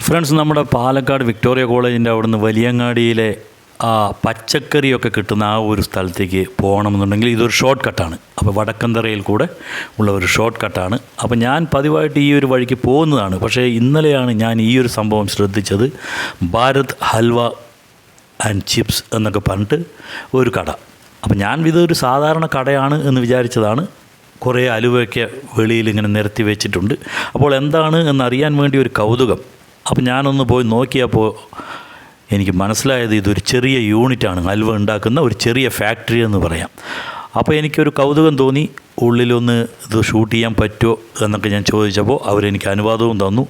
Friends, നമ്മുടെ Palakkad Victoria കോളേജിൻ്റെ അവിടുന്ന് വലിയങ്ങാടിയിലെ ആ പച്ചക്കറിയൊക്കെ കിട്ടുന്ന ആ ഒരു സ്ഥലത്തേക്ക് പോകണമെന്നുണ്ടെങ്കിൽ ഇതൊരു ഷോർട്ട് കട്ടാണ്. അപ്പോൾ വടക്കന്തറയിൽ കൂടെ ഉള്ള ഒരു ഷോർട്ട് കട്ടാണ്. അപ്പോൾ ഞാൻ പതിവായിട്ട് ഈ ഒരു വഴിക്ക് പോകുന്നതാണ്. പക്ഷേ ഇന്നലെയാണ് ഞാൻ ഈ ഒരു സംഭവം ശ്രദ്ധിച്ചത്. ഭാരത് ഹൽവ ആൻഡ് ചിപ്സ് എന്നൊക്കെ പറഞ്ഞിട്ട് ഒരു കട. അപ്പോൾ ഞാൻ ഇതൊരു സാധാരണ കടയാണ് എന്ന് വിചാരിച്ചതാണ്. കുറേ അലുവയൊക്കെ വെളിയിൽ ഇങ്ങനെ നിരത്തി വെച്ചിട്ടുണ്ട്. അപ്പോൾ എന്താണ് എന്നറിയാൻ വേണ്ടി ഒരു കൗതുകം. അപ്പോൾ ഞാനൊന്ന് പോയി നോക്കിയപ്പോൾ എനിക്ക് മനസ്സിലായത് ഇതൊരു ചെറിയ യൂണിറ്റാണ്, ഹൽവ ഉണ്ടാക്കുന്ന ഒരു ചെറിയ ഫാക്ടറി എന്ന് പറയാം. അപ്പോൾ എനിക്കൊരു കൗതുകം തോന്നി, ഉള്ളിലൊന്ന് ഇത് ഷൂട്ട് ചെയ്യാൻ പറ്റുമോ എന്നൊക്കെ ഞാൻ ചോദിച്ചപ്പോൾ അവരെനിക്ക് അനുവാദവും തന്നു.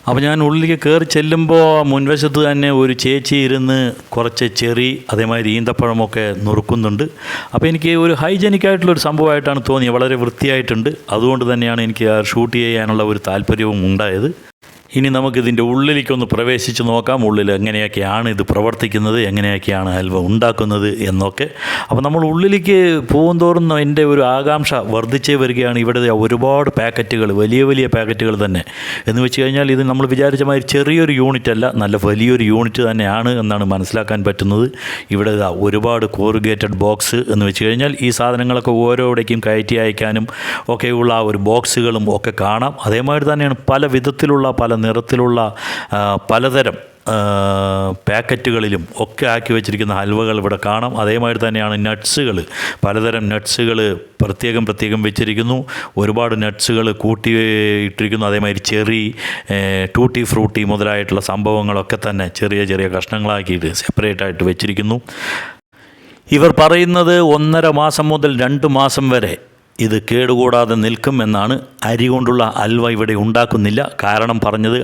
അപ്പോൾ ഞാൻ ഉള്ളിലേക്ക് കയറി ചെല്ലുമ്പോൾ മുൻവശത്ത് തന്നെ ഒരു ചേച്ചി ഇരുന്ന് കുറച്ച് ചെറി അതേമാതിരി ഈന്തപ്പഴമൊക്കെ നുറുക്കുന്നുണ്ട്. അപ്പോൾ എനിക്ക് ഒരു ഹൈജനിക്കായിട്ടുള്ളൊരു സംഭവമായിട്ടാണ് തോന്നിയത്. വളരെ വൃത്തിയായിട്ടുണ്ട്. അതുകൊണ്ട് തന്നെയാണ് എനിക്ക് ഷൂട്ട് ചെയ്യാനുള്ള ഒരു താല്പര്യവും ഉണ്ടായത്. ഇനി നമുക്കിതിൻ്റെ ഉള്ളിലേക്കൊന്ന് പ്രവേശിച്ച് നോക്കാം. ഉള്ളിൽ എങ്ങനെയൊക്കെയാണ് ഇത് പ്രവർത്തിക്കുന്നത്, എങ്ങനെയൊക്കെയാണ് ഹൽവ ഉണ്ടാക്കുന്നത് എന്നൊക്കെ. അപ്പോൾ നമ്മൾ ഉള്ളിലേക്ക് പോകുന്തോറും എൻ്റെ ഒരു ആകാംക്ഷ വർദ്ധിച്ചേ വരികയാണ്. ഇവിടെ ഒരുപാട് പാക്കറ്റുകൾ, വലിയ വലിയ പാക്കറ്റുകൾ തന്നെ. എന്ന് വെച്ച് കഴിഞ്ഞാൽ ഇത് നമ്മൾ വിചാരിച്ച മാതിരി ചെറിയൊരു യൂണിറ്റ് അല്ല, നല്ല വലിയൊരു യൂണിറ്റ് തന്നെയാണ് എന്നാണ് മനസ്സിലാക്കാൻ പറ്റുന്നത്. ഇവിടെ ഒരുപാട് കോറുഗേറ്റഡ് ബോക്സ് എന്ന് വെച്ച് കഴിഞ്ഞാൽ ഈ സാധനങ്ങളൊക്കെ ഓരോടേക്കും കയറ്റി അയക്കാനും ഒക്കെയുള്ള ആ ഒരു ബോക്സുകളും ഒക്കെ കാണാം. അതേമാതിരി തന്നെയാണ് പല വിധത്തിലുള്ള പല നിറത്തിലുള്ള പലതരം പാക്കറ്റുകളിലും ഒക്കെ ആക്കി വെച്ചിരിക്കുന്ന ഹൽവകൾ ഇവിടെ കാണാം. അതേമാതിരി തന്നെയാണ് നട്ട്സുകൾ, പലതരം നട്ട്സുകൾ പ്രത്യേകം വെച്ചിരിക്കുന്നു. ഒരുപാട് നട്ട്സുകൾ കൂട്ടി ഇട്ടിരിക്കുന്നു. അതേമാതിരി ചെറി, ടൂട്ടി ഫ്രൂട്ടി മുതലായിട്ടുള്ള സംഭവങ്ങളൊക്കെ തന്നെ ചെറിയ ചെറിയ കഷ്ണങ്ങളാക്കിയിട്ട് സെപ്പറേറ്റായിട്ട് വെച്ചിരിക്കുന്നു. ഇവർ പറയുന്നത് 1.5 മാസം മുതൽ 2 മാസം വരെ ഇത് കേടുകൂടാതെ നിൽക്കും എന്നാണ്. അരി കൊണ്ടുള്ള ഹൽവ ഇവിടെ ഉണ്ടാക്കുന്നില്ല. കാരണം പറഞ്ഞത്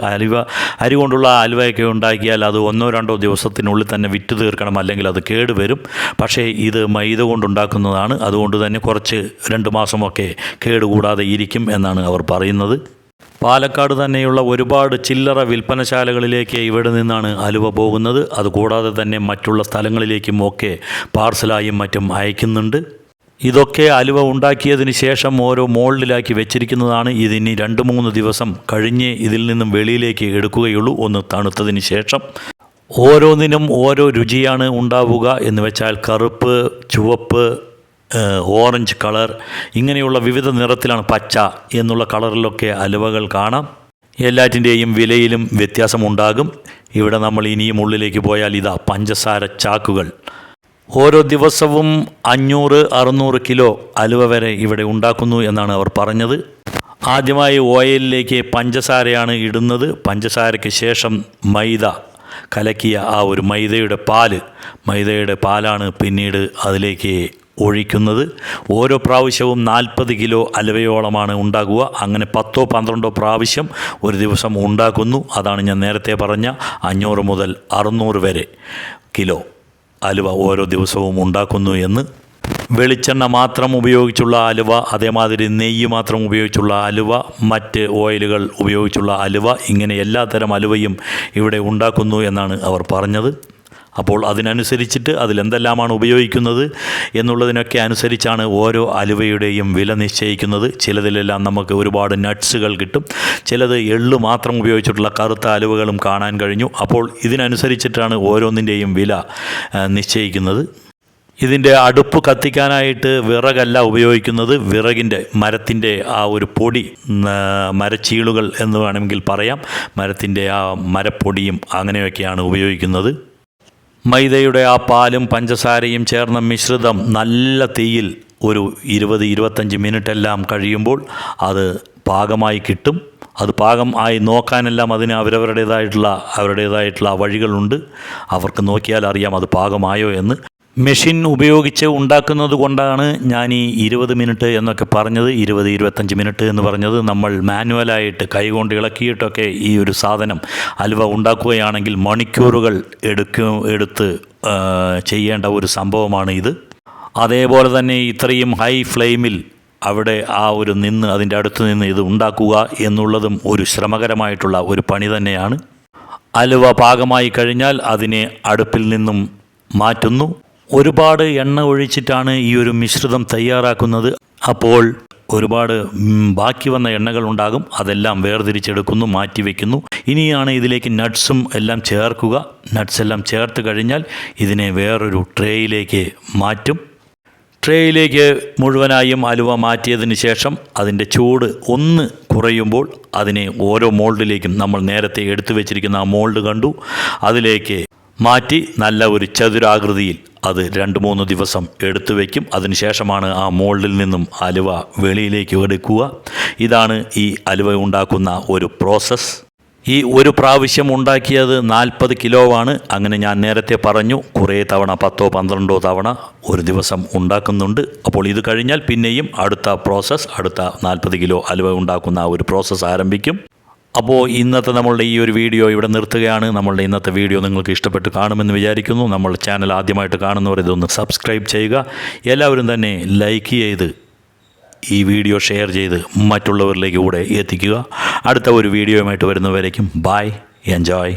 അരി കൊണ്ടുള്ള ഹൽവയൊക്കെ ഉണ്ടാക്കിയാൽ അത് 1-2 ദിവസത്തിനുള്ളിൽ തന്നെ വിറ്റ് തീർക്കണം, അല്ലെങ്കിൽ അത് കേടുവരും. പക്ഷേ ഇത് മൈദ കൊണ്ടുണ്ടാക്കുന്നതാണ്. അതുകൊണ്ട് തന്നെ കുറച്ച് 2 മാസമൊക്കെ കേടുകൂടാതെ ഇരിക്കും എന്നാണ് അവർ പറയുന്നത്. പാലക്കാട് തന്നെയുള്ള ഒരുപാട് ചില്ലറ വിൽപ്പനശാലകളിലേക്ക് ഇവിടെ നിന്നാണ് ഹലുവ പോകുന്നത്. അതുകൂടാതെ തന്നെ മറ്റുള്ള സ്ഥലങ്ങളിലേക്കും ഒക്കെ പാർസലായും മറ്റും അയക്കുന്നുണ്ട്. ഇതൊക്കെ ഹലുവ ഉണ്ടാക്കിയതിന് ശേഷം ഓരോ മോൾഡിലാക്കി വെച്ചിരിക്കുന്നതാണ്. ഇതിനി 2-3 ദിവസം കഴിഞ്ഞ് ഇതിൽ നിന്നും വെളിയിലേക്ക് എടുക്കുകയുള്ളൂ, ഒന്ന് തണുത്തതിന് ശേഷം. ഓരോന്നിനും ഓരോ രുചിയാണ് ഉണ്ടാവുക. എന്ന് വെച്ചാൽ കറുപ്പ്, ചുവപ്പ്, ഓറഞ്ച് കളർ, ഇങ്ങനെയുള്ള വിവിധ നിറത്തിലാണ്, പച്ച എന്നുള്ള കളറിലൊക്കെ ഹലുവകൾ കാണാം. എല്ലാറ്റിൻ്റെയും വിലയിലും വ്യത്യാസമുണ്ടാകും. ഇവിടെ നമ്മൾ ഇനിയും ഉള്ളിലേക്ക് പോയാൽ ഇതാ പഞ്ചസാര ചാക്കുകൾ. ഓരോ ദിവസവും 500-600 കിലോ ഹലുവ വരെ ഇവിടെ ഉണ്ടാക്കുന്നു എന്നാണ് അവർ പറഞ്ഞത്. ആദ്യമായി ഓയിലിലേക്ക് പഞ്ചസാരയാണ് ഇടുന്നത്. പഞ്ചസാരയ്ക്ക് ശേഷം മൈദ കലക്കിയ ആ ഒരു മൈദയുടെ പാലാണ് പിന്നീട് അതിലേക്ക് ഒഴിക്കുന്നത്. ഓരോ പ്രാവശ്യവും 40 കിലോ ഹലുവയോളമാണ് ഉണ്ടാകുക. അങ്ങനെ 10-12 പ്രാവശ്യം ഒരു ദിവസം ഉണ്ടാക്കുന്നു. അതാണ് ഞാൻ നേരത്തെ പറഞ്ഞ 500 മുതൽ 600 വരെ കിലോ ഹലുവ ഓരോ ദിവസവും ഉണ്ടാക്കുന്നു എന്ന്. വെളിച്ചെണ്ണ മാത്രം ഉപയോഗിച്ചുള്ള ഹലുവ, അതേമാതിരി നെയ്യ് മാത്രം ഉപയോഗിച്ചുള്ള ഹലുവ, മറ്റ് ഓയിലുകൾ ഉപയോഗിച്ചുള്ള ഹലുവ, ഇങ്ങനെ എല്ലാത്തരം ഹലുവയും ഇവിടെ ഉണ്ടാക്കുന്നു എന്നാണ് അവർ പറഞ്ഞത്. അപ്പോൾ അതിനനുസരിച്ചിട്ട് അതിലെന്തെല്ലാമാണ് ഉപയോഗിക്കുന്നത് എന്നുള്ളതിനൊക്കെ അനുസരിച്ചാണ് ഓരോ ഹലുവയുടെയും വില നിശ്ചയിക്കുന്നത്. ചിലതിലെല്ലാം നമുക്ക് ഒരുപാട് നട്ട്സുകൾ കിട്ടും, ചിലത് എള്ള് മാത്രം ഉപയോഗിച്ചിട്ടുള്ള കറുത്ത ഹലുവകളും കാണാൻ കഴിഞ്ഞു. അപ്പോൾ ഇതിനനുസരിച്ചിട്ടാണ് ഓരോന്നിൻ്റെയും വില നിശ്ചയിക്കുന്നത്. ഇതിൻ്റെ അടുപ്പ് കത്തിക്കാനായിട്ട് വിറകല്ല ഉപയോഗിക്കുന്നത്. മരത്തിൻ്റെ ആ ഒരു പൊടി, മരച്ചീളുകൾ എന്ന് വേണമെങ്കിൽ പറയാം, മരത്തിൻ്റെ ആ മരപ്പൊടിയും അങ്ങനെയൊക്കെയാണ് ഉപയോഗിക്കുന്നത്. മൈദയുടെ ആ പാലും പഞ്ചസാരയും ചേർന്ന മിശ്രിതം നല്ല തീയിൽ ഒരു 20-25 മിനിറ്റെല്ലാം കഴിയുമ്പോൾ അത് പാകമായി കിട്ടും. അത് പാകം ആയി നോക്കാനെല്ലാം അതിന് അവരുടേതായിട്ടുള്ള വഴികളുണ്ട്. അവർക്ക് നോക്കിയാൽ അറിയാം അത് പാകമായോ എന്ന്. മെഷീൻ ഉപയോഗിച്ച് ഉണ്ടാക്കുന്നത് കൊണ്ടാണ് ഞാൻ ഈ 20 മിനിറ്റ് എന്നൊക്കെ പറഞ്ഞത്. 20-25 മിനിറ്റ് എന്ന് പറഞ്ഞത് നമ്മൾ മാനുവലായിട്ട് കൈകൊണ്ട് ഇളക്കിയിട്ടൊക്കെ ഈ ഒരു സാധനം ഹൽവ ഉണ്ടാക്കുകയാണെങ്കിൽ മണിക്കൂറുകൾ എടുത്ത് ചെയ്യേണ്ട ഒരു സംഭവമാണ് ഇത്. അതേപോലെ തന്നെ ഇത്രയും ഹൈ ഫ്ലെയിമിൽ അവിടെ അതിൻ്റെ അടുത്ത് നിന്ന് ഇത് ഉണ്ടാക്കുക എന്നുള്ളതും ഒരു ശ്രമകരമായിട്ടുള്ള ഒരു പണി തന്നെയാണ്. ഹലുവ പാകമായി കഴിഞ്ഞാൽ അതിനെ അടുപ്പിൽ നിന്നും മാറ്റുന്നു. ഒരുപാട് എണ്ണ ഒഴിച്ചിട്ടാണ് ഈ ഒരു മിശ്രിതം തയ്യാറാക്കുന്നത്. അപ്പോൾ ഒരുപാട് ബാക്കി വന്ന എണ്ണകൾ ഉണ്ടാകും. അതെല്ലാം വേർതിരിച്ചെടുക്കുന്നു, മാറ്റി വയ്ക്കുന്നു. ഇനിയാണ് ഇതിലേക്ക് നട്ട്സും എല്ലാം ചേർക്കുക. നട്ട്സ് എല്ലാം ചേർത്ത് കഴിഞ്ഞാൽ ഇതിനെ വേറൊരു ട്രേയിലേക്ക് മാറ്റും. ട്രേയിലേക്ക് മുഴുവനായും അലുവ മാറ്റിയതിന് ശേഷം അതിൻ്റെ ചൂട് ഒന്ന് കുറയുമ്പോൾ അതിനെ ഓരോ മോൾഡിലേക്കും, നമ്മൾ നേരത്തെ എടുത്തു വെച്ചിരിക്കുന്ന ആ മോൾഡ് കണ്ടു, അതിലേക്ക് മാറ്റി നല്ല ഒരു ചതുരാകൃതിയിൽ അത് 2-3 ദിവസം എടുത്തു വയ്ക്കും. അതിനുശേഷമാണ് ആ മോൾഡിൽ നിന്നും അലുവ വെളിയിലേക്ക് എടുക്കുക. ഇതാണ് ഈ അലുവ ഉണ്ടാക്കുന്ന ഒരു പ്രോസസ്സ്. ഈ ഒരു പ്രാവശ്യം ഉണ്ടാക്കിയത് 40 കിലോവാണ്. അങ്ങനെ ഞാൻ നേരത്തെ പറഞ്ഞു, കുറേ തവണ 10-12 തവണ ഒരു ദിവസം ഉണ്ടാക്കുന്നുണ്ട്. അപ്പോൾ ഇത് കഴിഞ്ഞാൽ പിന്നെയും അടുത്ത പ്രോസസ്സ്, അടുത്ത 40 കിലോ അലുവ ഉണ്ടാക്കുന്ന ഒരു പ്രോസസ്സ് ആരംഭിക്കും. അപ്പോൾ ഇന്നത്തെ നമ്മളുടെ ഈ ഒരു വീഡിയോ ഇവിടെ നിർത്തുകയാണ്. നമ്മളുടെ ഇന്നത്തെ വീഡിയോ നിങ്ങൾക്ക് ഇഷ്ടപ്പെട്ട് കാണുമെന്ന് വിചാരിക്കുന്നു. നമ്മളുടെ ചാനൽ ആദ്യമായിട്ട് കാണുന്നവർ ഇതൊന്ന് സബ്സ്ക്രൈബ് ചെയ്യുക. എല്ലാവരും തന്നെ ലൈക്ക് ചെയ്ത് ഈ വീഡിയോ ഷെയർ ചെയ്ത് മറ്റുള്ളവരിലേക്ക് കൂടെ എത്തിക്കുക. അടുത്ത ഒരു വീഡിയോയുമായിട്ട് വരുന്നവരേക്കും ബൈ, എൻജോയ്.